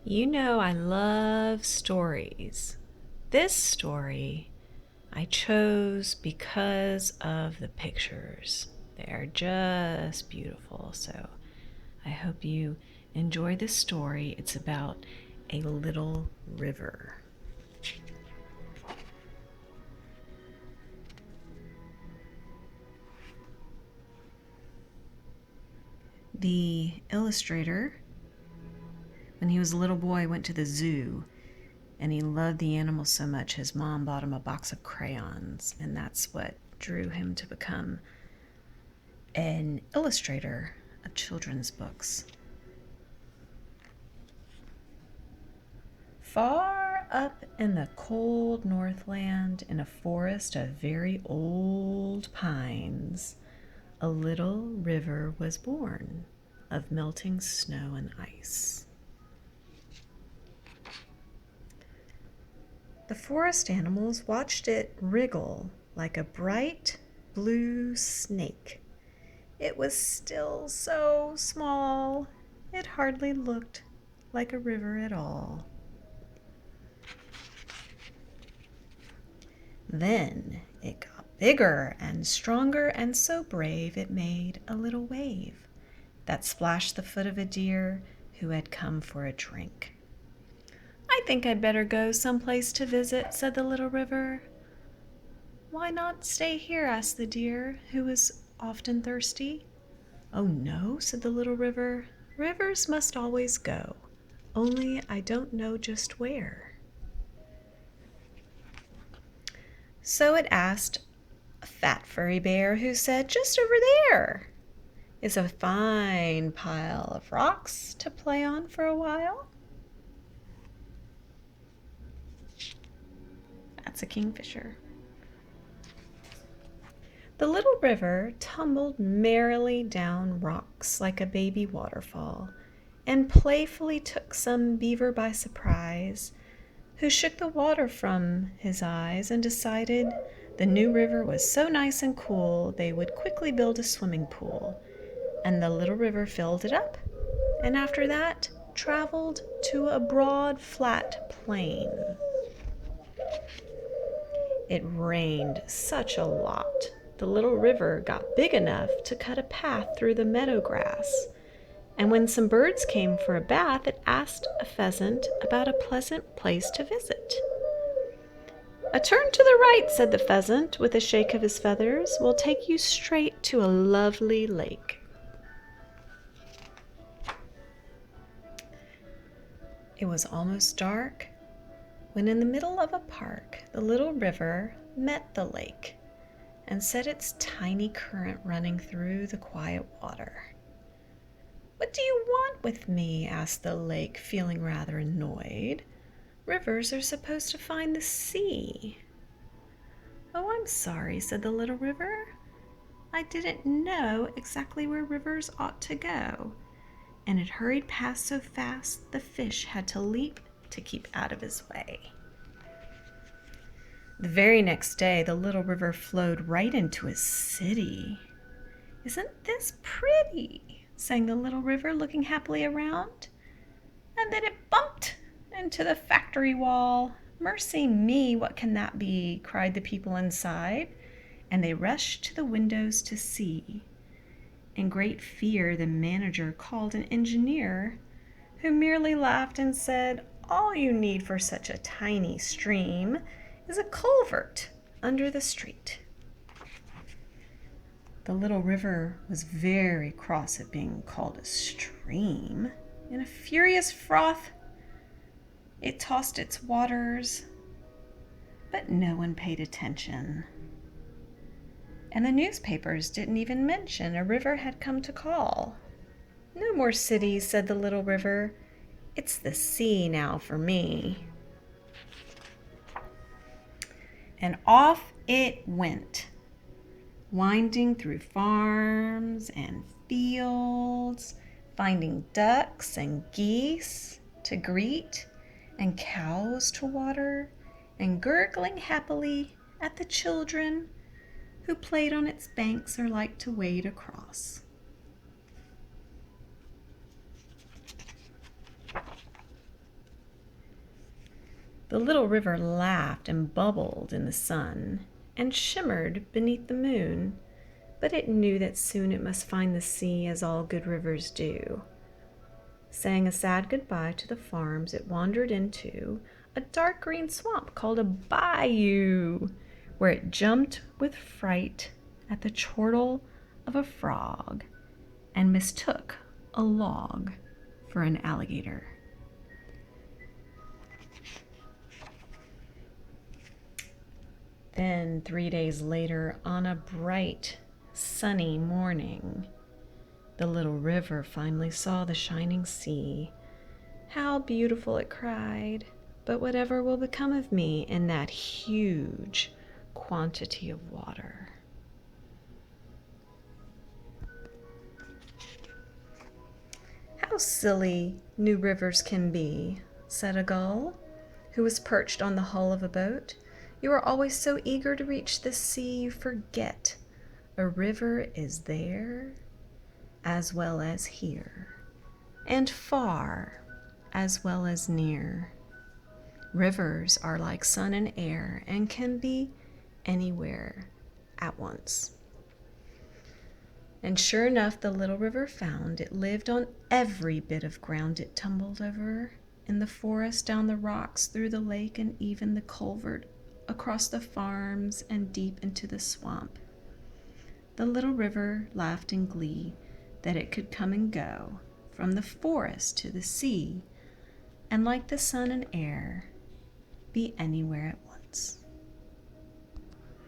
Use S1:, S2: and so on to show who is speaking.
S1: You know I love stories. This story I chose because of the pictures. They are just beautiful. So I hope you enjoy this story. It's about a little river. The illustrator, when he was a little boy, went to the zoo and he loved the animals so much his mom bought him a box of crayons, and that's what drew him to become an illustrator of children's books. Far up in the cold Northland, in a forest of very old pines, a little river was born of melting snow and ice. The forest animals watched it wriggle like a bright blue snake. It was still so small, it hardly looked like a river at all. Then it got bigger and stronger and so brave it made a little wave that splashed the foot of a deer who had come for a drink. "I think I'd better go someplace to visit," said the little river. "Why not stay here?" asked the deer, who was often thirsty. "Oh no," said the little river. "Rivers must always go, only I don't know just where." So it asked a fat furry bear, who said, "Just over there is a fine pile of rocks to play on for a while." That's a kingfisher. The little river tumbled merrily down rocks like a baby waterfall, and playfully took some beaver by surprise, who shook the water from his eyes and decided the new river was so nice and cool they would quickly build a swimming pool. And the little river filled it up, and after that traveled to a broad, flat plain. It rained such a lot. The little river got big enough to cut a path through the meadow grass. And when some birds came for a bath, it asked a pheasant about a pleasant place to visit. "A turn to the right," said the pheasant, with a shake of his feathers, "will take you straight to a lovely lake." It was almost dark when, in the middle of a park, the little river met the lake and set its tiny current running through the quiet water. "What do you want with me?" asked the lake, feeling rather annoyed. "Rivers are supposed to find the sea." "Oh, I'm sorry," said the little river. "I didn't know exactly where rivers ought to go." And it hurried past so fast the fish had to leap to keep out of his way. The very next day, the little river flowed right into a city. "Isn't this pretty?" sang the little river, looking happily around. And then it bumped into the factory wall. "Mercy me, what can that be?" cried the people inside, and they rushed to the windows to see. In great fear, the manager called an engineer, who merely laughed and said, "All you need for such a tiny stream is a culvert under the street." The little river was very cross at being called a stream. In a furious froth, it tossed its waters, but no one paid attention. And the newspapers didn't even mention a river had come to call. "No more cities," said the little river. "It's the sea now for me." And off it went, winding through farms and fields, finding ducks and geese to greet and cows to water, and gurgling happily at the children who played on its banks or liked to wade across. The little river laughed and bubbled in the sun and shimmered beneath the moon, but it knew that soon it must find the sea, as all good rivers do. Saying a sad goodbye to the farms, it wandered into a dark green swamp called a bayou, where it jumped with fright at the chortle of a frog and mistook a log for an alligator. Then 3 days later, on a bright, sunny morning, the little river finally saw the shining sea. "How beautiful," it cried, "but whatever will become of me in that huge quantity of water?" "How silly new rivers can be," said a gull, who was perched on the hull of a boat. "You are always so eager to reach the sea, you forget a river is there as well as here, and far as well as near. Rivers are like sun and air and can be anywhere at once." And sure enough, the little river found it lived on every bit of ground it tumbled over, in the forest, down the rocks, through the lake, and even the culvert, across the farms, and deep into the swamp. The little river laughed in glee that it could come and go from the forest to the sea, and like the sun and air, be anywhere at once.